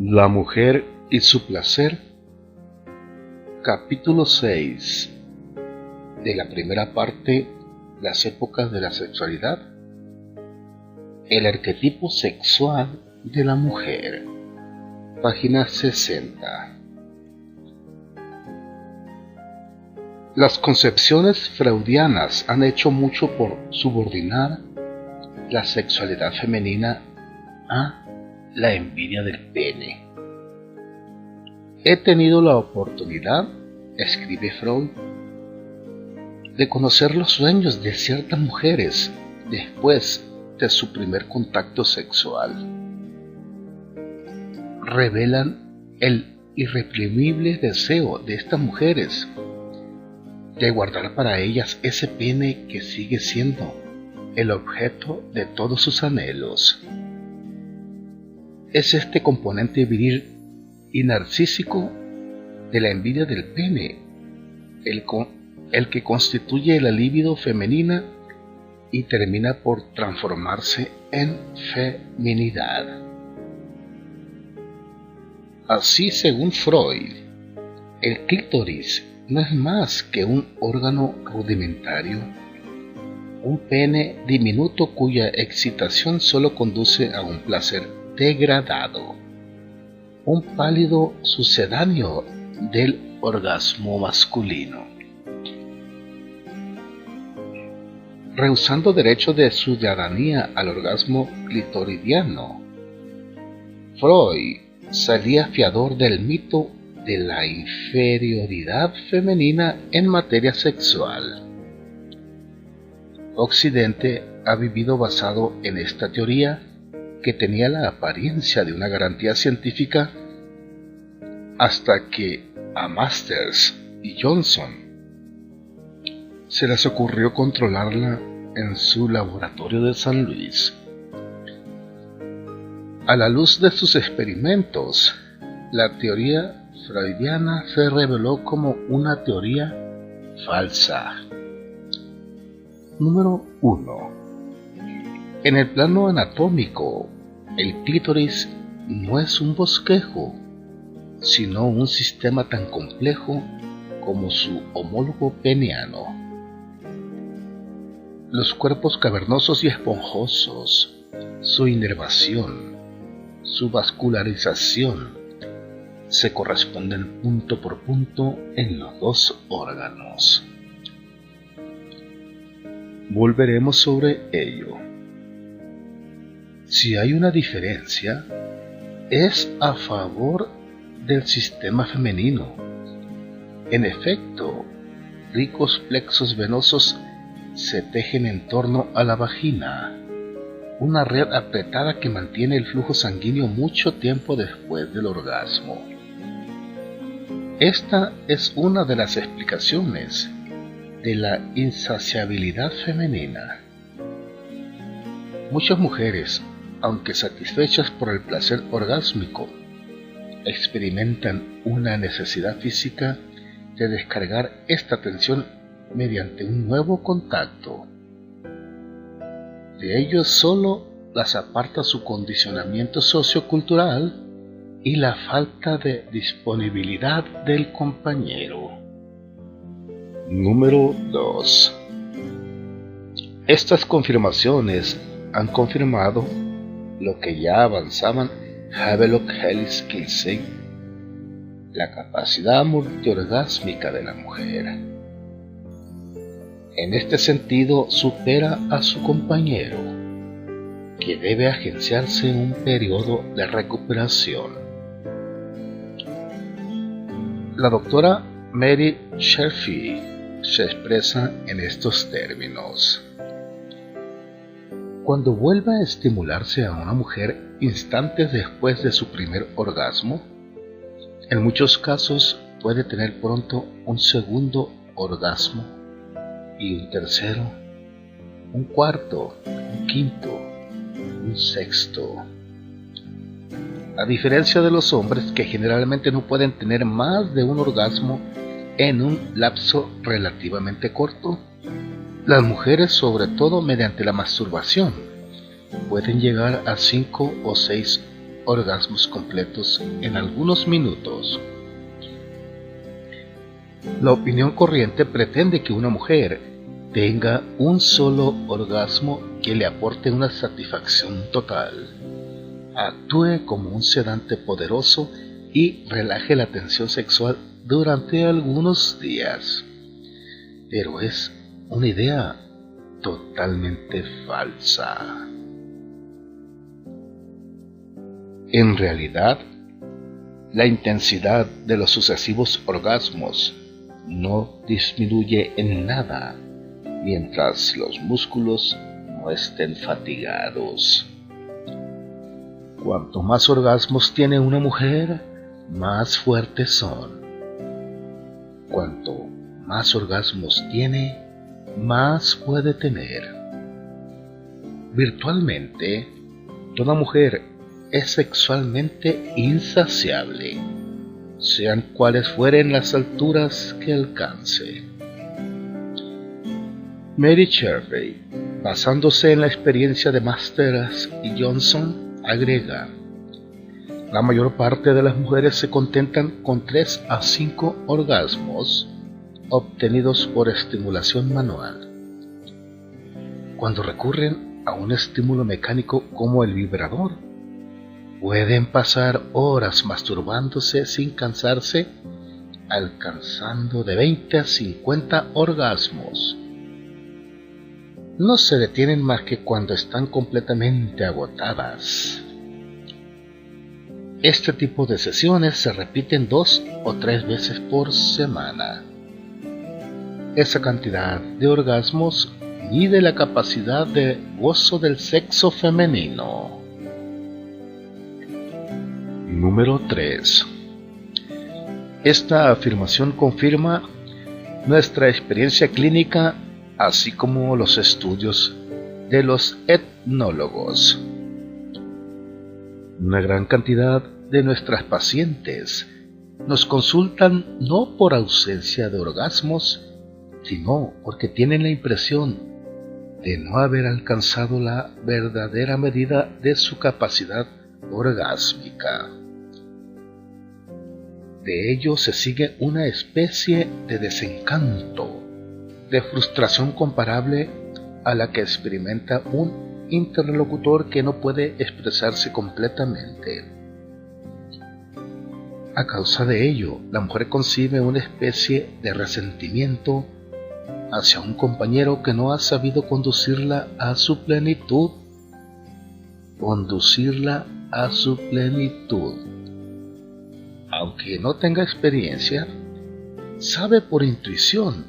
La mujer y su placer, capítulo 6 de la primera parte, las épocas de la sexualidad. El arquetipo sexual de la mujer, página 60. Las concepciones freudianas han hecho mucho por subordinar la sexualidad femenina a la envidia del pene. He tenido la oportunidad, escribe Freud, de conocer los sueños de ciertas mujeres después de su primer contacto sexual. Revelan el irreprimible deseo de estas mujeres de guardar para ellas ese pene que sigue siendo el objeto de todos sus anhelos. Es este componente viril y narcísico de la envidia del pene el que constituye la libido femenina y termina por transformarse en feminidad. Así, según Freud, el clítoris no es más que un órgano rudimentario, un pene diminuto cuya excitación solo conduce a un placer degradado, un pálido sucedáneo del orgasmo masculino. Rehusando derecho de ciudadanía al orgasmo clitoridiano, Freud salía fiador del mito de la inferioridad femenina en materia sexual. Occidente ha vivido basado en esta teoría que tenía la apariencia de una garantía científica hasta que a Masters y Johnson se les ocurrió controlarla en su laboratorio de San Luis. A la luz de sus experimentos, la teoría freudiana se reveló como una teoría falsa. Número 1. En el plano anatómico, el clítoris no es un bosquejo, sino un sistema tan complejo como su homólogo peniano. Los cuerpos cavernosos y esponjosos, su inervación, su vascularización, se corresponden punto por punto en los dos órganos. Volveremos sobre ello. Si hay una diferencia, es a favor del sistema femenino. En efecto, ricos plexos venosos se tejen en torno a la vagina, una red apretada que mantiene el flujo sanguíneo mucho tiempo después del orgasmo. Esta es una de las explicaciones de la insaciabilidad femenina. Muchas mujeres, aunque satisfechas por el placer orgásmico, experimentan una necesidad física de descargar esta tensión mediante un nuevo contacto. De ello solo las aparta su condicionamiento sociocultural y la falta de disponibilidad del compañero. Número 2. Estas confirmaciones han confirmado lo que ya avanzaban Havelock Ellis Kinsey, la capacidad multiorgásmica de la mujer. En este sentido supera a su compañero, que debe agenciarse un periodo de recuperación. La doctora Mary Sheffield se expresa en estos términos. Cuando vuelva a estimularse a una mujer instantes después de su primer orgasmo, en muchos casos puede tener pronto un segundo orgasmo y un tercero, un cuarto, un quinto, un sexto. A diferencia de los hombres, que generalmente no pueden tener más de un orgasmo en un lapso relativamente corto, las mujeres, sobre todo mediante la masturbación, pueden llegar a 5 o 6 orgasmos completos en algunos minutos. La opinión corriente pretende que una mujer tenga un solo orgasmo que le aporte una satisfacción total, actúe como un sedante poderoso y relaje la tensión sexual durante algunos días. Pero es una idea totalmente falsa. En realidad, la intensidad de los sucesivos orgasmos no disminuye en nada mientras los músculos no estén fatigados. Cuanto más orgasmos tiene una mujer, más fuertes son. Cuanto más orgasmos tiene, más puede tener. Virtualmente, toda mujer es sexualmente insaciable, sean cuales fueren las alturas que alcance. Mary Chervey, basándose en la experiencia de Masters y Johnson, agrega: la mayor parte de las mujeres se contentan con 3 a 5 orgasmos obtenidos por estimulación manual. Cuando recurren a un estímulo mecánico como el vibrador, pueden pasar horas masturbándose sin cansarse, alcanzando de 20 a 50 orgasmos. No se detienen más que cuando están completamente agotadas. Este tipo de sesiones se repiten 2 o 3 veces por semana. Esa cantidad de orgasmos mide la capacidad de gozo del sexo femenino. Número 3. Esta afirmación confirma nuestra experiencia clínica, así como los estudios de los etnólogos. Una gran cantidad de nuestras pacientes nos consultan no por ausencia de orgasmos, sino porque tienen la impresión de no haber alcanzado la verdadera medida de su capacidad orgásmica. De ello se sigue una especie de desencanto, de frustración comparable a la que experimenta un interlocutor que no puede expresarse completamente. A causa de ello, la mujer concibe una especie de resentimiento hacia un compañero que no ha sabido conducirla a su plenitud. Aunque no tenga experiencia, sabe por intuición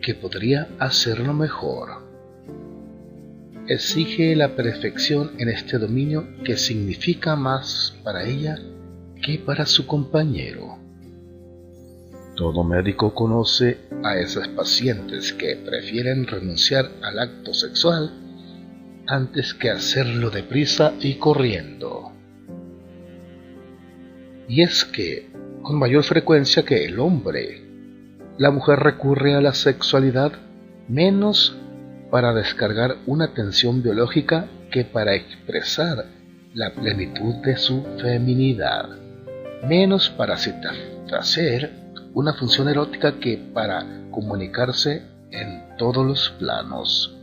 que podría hacerlo mejor. Exige la perfección en este dominio que significa más para ella que para su compañero. Todo médico conoce a esas pacientes que prefieren renunciar al acto sexual antes que hacerlo deprisa y corriendo. Y es que, con mayor frecuencia que el hombre, la mujer recurre a la sexualidad menos para descargar una tensión biológica que para expresar la plenitud de su feminidad, menos para satisfacer una función erótica que para comunicarse en todos los planos.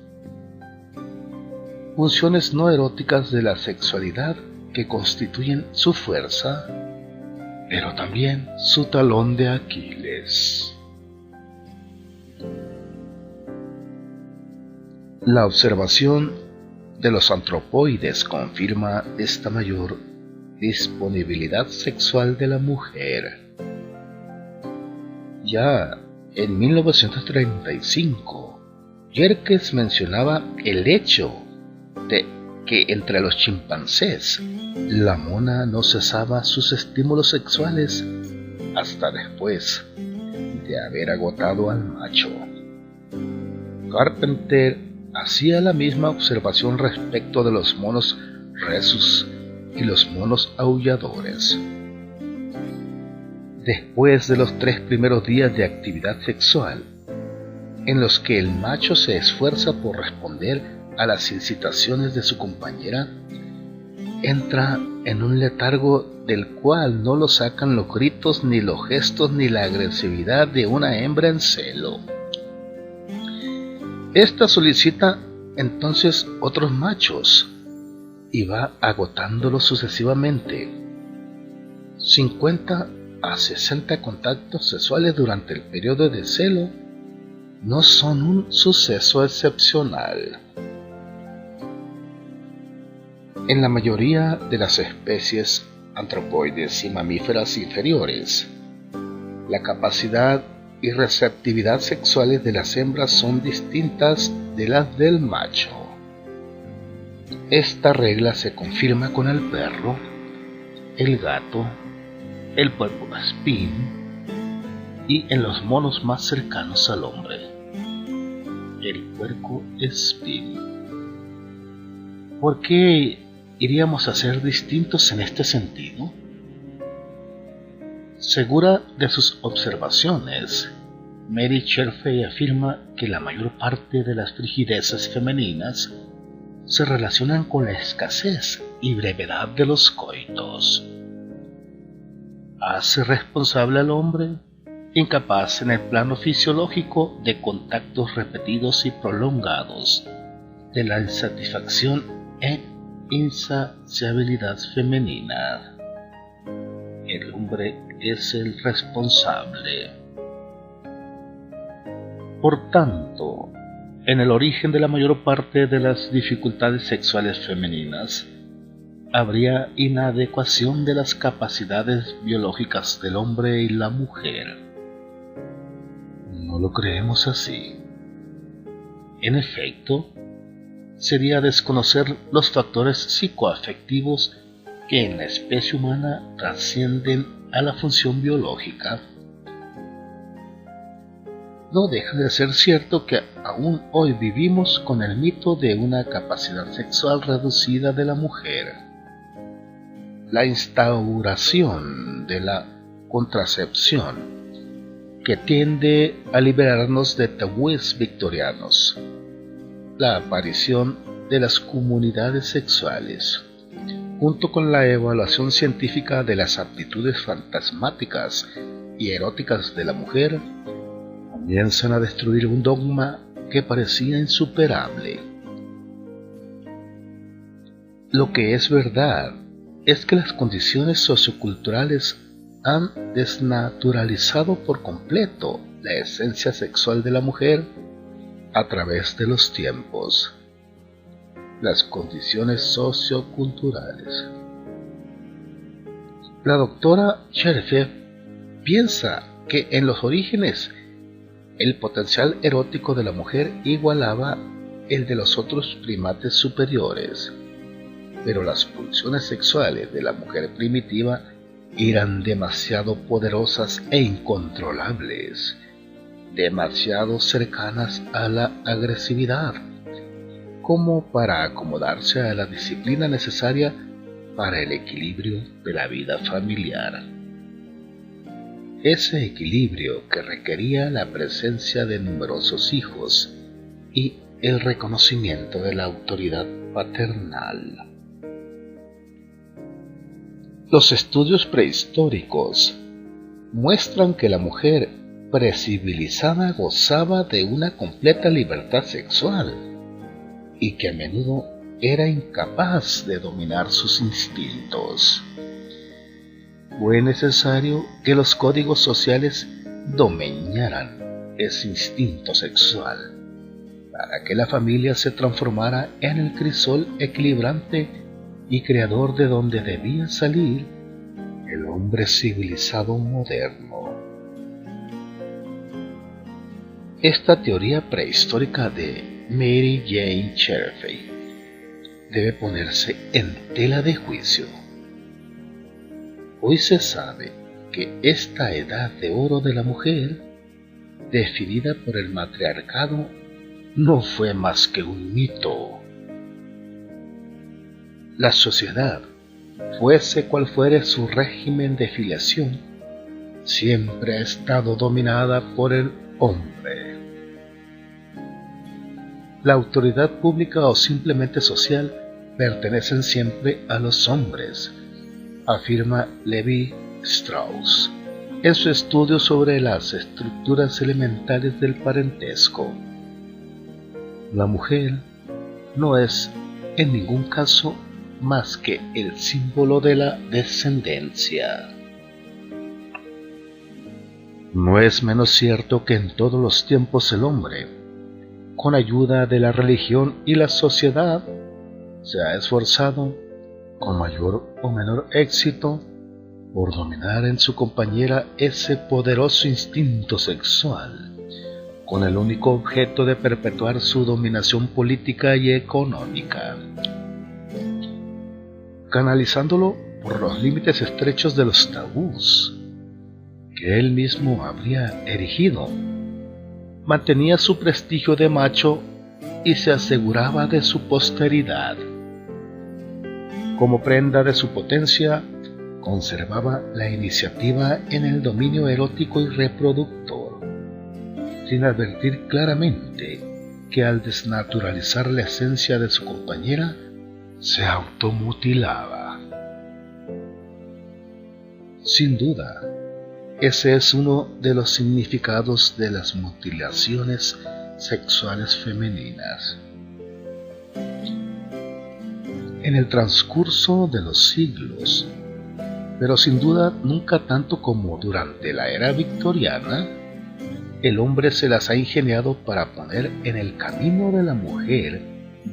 Funciones no eróticas de la sexualidad que constituyen su fuerza, pero también su talón de Aquiles. La observación de los antropoides confirma esta mayor disponibilidad sexual de la mujer. Ya en 1935, Yerkes mencionaba el hecho de que entre los chimpancés la mona no cesaba sus estímulos sexuales hasta después de haber agotado al macho. Carpenter hacía la misma observación respecto de los monos rhesus y los monos aulladores. Después de los 3 primeros días de actividad sexual, en los que el macho se esfuerza por responder a las incitaciones de su compañera, entra en un letargo del cual no lo sacan los gritos, ni los gestos, ni la agresividad de una hembra en celo. Esta solicita entonces otros machos y va agotándolos sucesivamente. 50 a 60 contactos sexuales durante el periodo de celo no son un suceso excepcional. En la mayoría de las especies antropoides y mamíferas inferiores, la capacidad y receptividad sexuales de las hembras son distintas de las del macho. Esta regla se confirma con el perro, el gato, el puerco espín y en los monos más cercanos al hombre, el puerco espín. ¿Por qué iríamos a ser distintos en este sentido? Segura de sus observaciones, Mary Sherfay afirma que la mayor parte de las frigideces femeninas se relacionan con la escasez y brevedad de los coitos. Hace responsable al hombre, incapaz en el plano fisiológico de contactos repetidos y prolongados, de la insatisfacción e insaciabilidad femenina. El hombre es el responsable. Por tanto, en el origen de la mayor parte de las dificultades sexuales femeninas, habría inadecuación de las capacidades biológicas del hombre y la mujer. No lo creemos así. En efecto, sería desconocer los factores psicoafectivos que en la especie humana trascienden a la función biológica. No deja de ser cierto que aún hoy vivimos con el mito de una capacidad sexual reducida de la mujer. La instauración de la contracepción, que tiende a liberarnos de tabúes victorianos, la aparición de las comunidades sexuales, junto con la evaluación científica de las aptitudes fantasmáticas y eróticas de la mujer, comienzan a destruir un dogma que parecía insuperable. Lo que es verdad es que las condiciones socioculturales han desnaturalizado por completo la esencia sexual de la mujer a través de los tiempos. Las condiciones socioculturales. La doctora Sherfay piensa que en los orígenes el potencial erótico de la mujer igualaba el de los otros primates superiores, pero las pulsiones sexuales de la mujer primitiva eran demasiado poderosas e incontrolables, demasiado cercanas a la agresividad, como para acomodarse a la disciplina necesaria para el equilibrio de la vida familiar. Ese equilibrio que requería la presencia de numerosos hijos y el reconocimiento de la autoridad paternal. Los estudios prehistóricos muestran que la mujer precivilizada gozaba de una completa libertad sexual y que a menudo era incapaz de dominar sus instintos. Fue necesario que los códigos sociales domeñaran ese instinto sexual para que la familia se transformara en el crisol equilibrante y creador de donde debía salir el hombre civilizado moderno. Esta teoría prehistórica de Mary Jane Sherfay debe ponerse en tela de juicio. Hoy se sabe que esta edad de oro de la mujer, definida por el matriarcado, no fue más que un mito. La sociedad, fuese cual fuere su régimen de filiación, siempre ha estado dominada por el hombre. La autoridad pública o simplemente social pertenecen siempre a los hombres, afirma Levi Strauss en su estudio sobre las estructuras elementales del parentesco. La mujer no es en ningún caso más que el símbolo de la descendencia. No es menos cierto que en todos los tiempos el hombre, con ayuda de la religión y la sociedad, se ha esforzado, con mayor o menor éxito, por dominar en su compañera ese poderoso instinto sexual, con el único objeto de perpetuar su dominación política y económica, canalizándolo por los límites estrechos de los tabús que él mismo habría erigido. Mantenía su prestigio de macho y se aseguraba de su posteridad. Como prenda de su potencia, conservaba la iniciativa en el dominio erótico y reproductor, sin advertir claramente que al desnaturalizar la esencia de su compañera, se automutilaba. Sin duda, ese es uno de los significados de las mutilaciones sexuales femeninas. En el transcurso de los siglos, pero sin duda nunca tanto como durante la era victoriana, el hombre se las ha ingeniado para poner en el camino de la mujer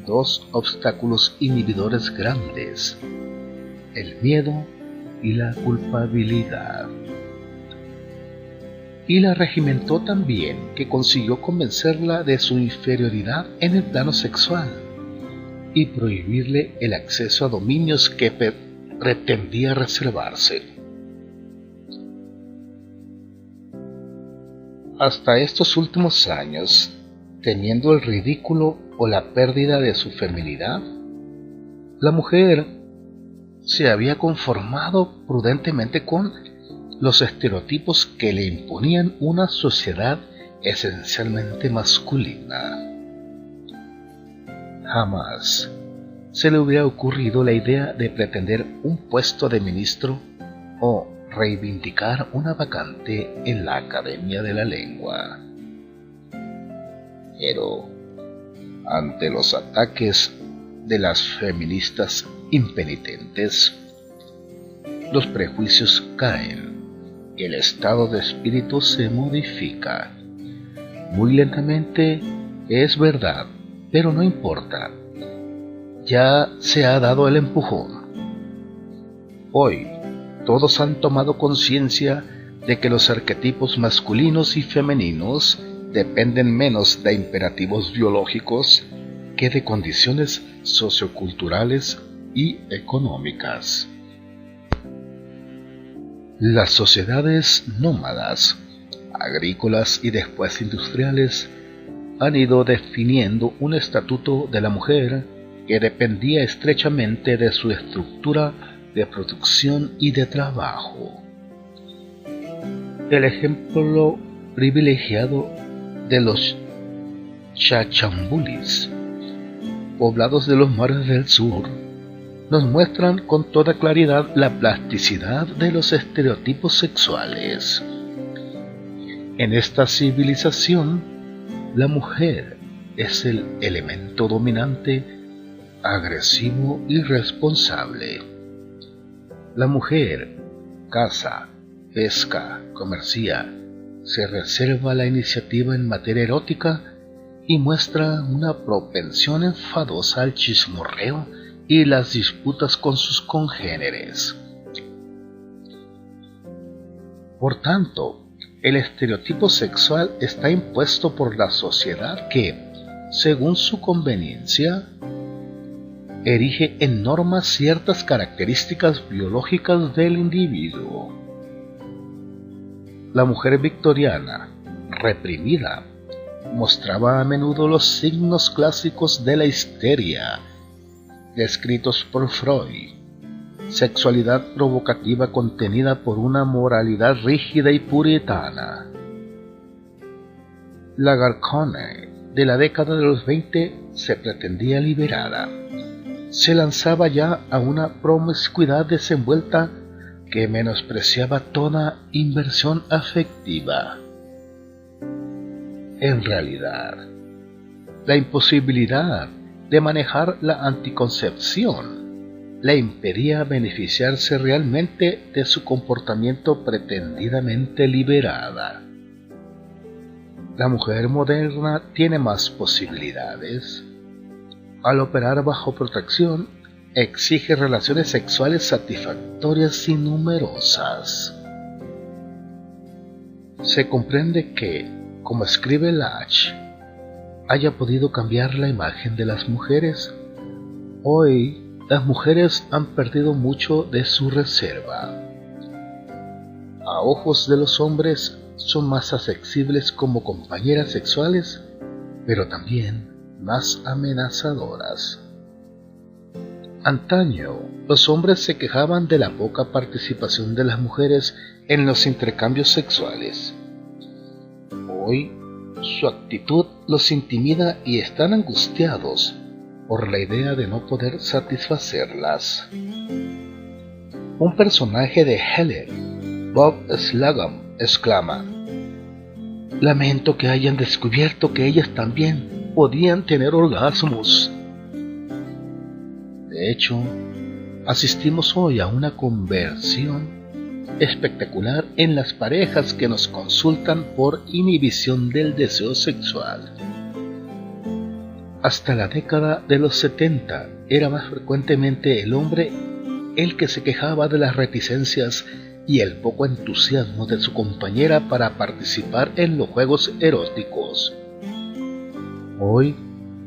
dos obstáculos inhibidores grandes: el miedo y la culpabilidad. Y la regimentó tan bien que consiguió convencerla de su inferioridad en el plano sexual y prohibirle el acceso a dominios que pretendía reservarse. Hasta estos últimos años, temiendo el ridículo o la pérdida de su feminidad, la mujer se había conformado prudentemente con los estereotipos que le imponían una sociedad esencialmente masculina. Jamás se le hubiera ocurrido la idea de pretender un puesto de ministro o reivindicar una vacante en la Academia de la Lengua. Pero, ante los ataques de las feministas impenitentes, los prejuicios caen y el estado de espíritu se modifica. Muy lentamente, es verdad, pero no importa. Ya se ha dado el empujón. Hoy, todos han tomado conciencia de que los arquetipos masculinos y femeninos dependen menos de imperativos biológicos que de condiciones socioculturales y económicas. Las sociedades nómadas, agrícolas y después industriales, han ido definiendo un estatuto de la mujer que dependía estrechamente de su estructura de producción y de trabajo. El ejemplo privilegiado de los chachambulis, poblados de los mares del sur, nos muestran con toda claridad la plasticidad de los estereotipos sexuales. En esta civilización, la mujer es el elemento dominante, agresivo y responsable. La mujer caza, pesca, comercia, se reserva la iniciativa en materia erótica y muestra una propensión enfadosa al chismorreo y las disputas con sus congéneres. Por tanto, el estereotipo sexual está impuesto por la sociedad que, según su conveniencia, erige en normas ciertas características biológicas del individuo. La mujer victoriana, reprimida, mostraba a menudo los signos clásicos de la histeria, descritos por Freud: sexualidad provocativa contenida por una moralidad rígida y puritana. La Garcone de la década de los 20 se pretendía liberada. Se lanzaba ya a una promiscuidad desenvuelta que menospreciaba toda inversión afectiva. En realidad, la imposibilidad de manejar la anticoncepción le impedía beneficiarse realmente de su comportamiento pretendidamente liberada. La mujer moderna tiene más posibilidades. Al operar bajo protección, exige relaciones sexuales satisfactorias y numerosas. Se comprende que, como escribe Lach, haya podido cambiar la imagen de las mujeres. Hoy, las mujeres han perdido mucho de su reserva. A ojos de los hombres son más accesibles como compañeras sexuales, pero también más amenazadoras. Antaño, los hombres se quejaban de la poca participación de las mujeres en los intercambios sexuales. Hoy, su actitud los intimida y están angustiados por la idea de no poder satisfacerlas. Un personaje de Heller, Bob Slagum, exclama: «Lamento que hayan descubierto que ellas también podían tener orgasmos». De hecho, asistimos hoy a una conversión espectacular en las parejas que nos consultan por inhibición del deseo sexual. Hasta la década de los 70 era más frecuentemente el hombre el que se quejaba de las reticencias y el poco entusiasmo de su compañera para participar en los juegos eróticos. Hoy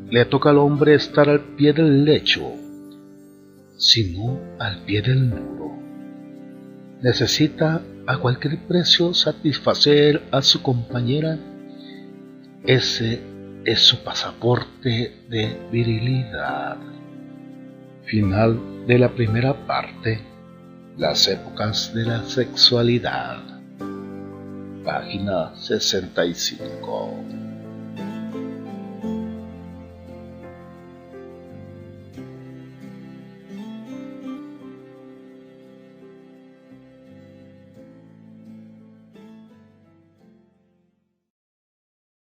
le toca al hombre estar al pie del lecho, sino al pie del muro. Necesita a cualquier precio satisfacer a su compañera. Ese es su pasaporte de virilidad. Final de la primera parte. Las épocas de la sexualidad. Página 65.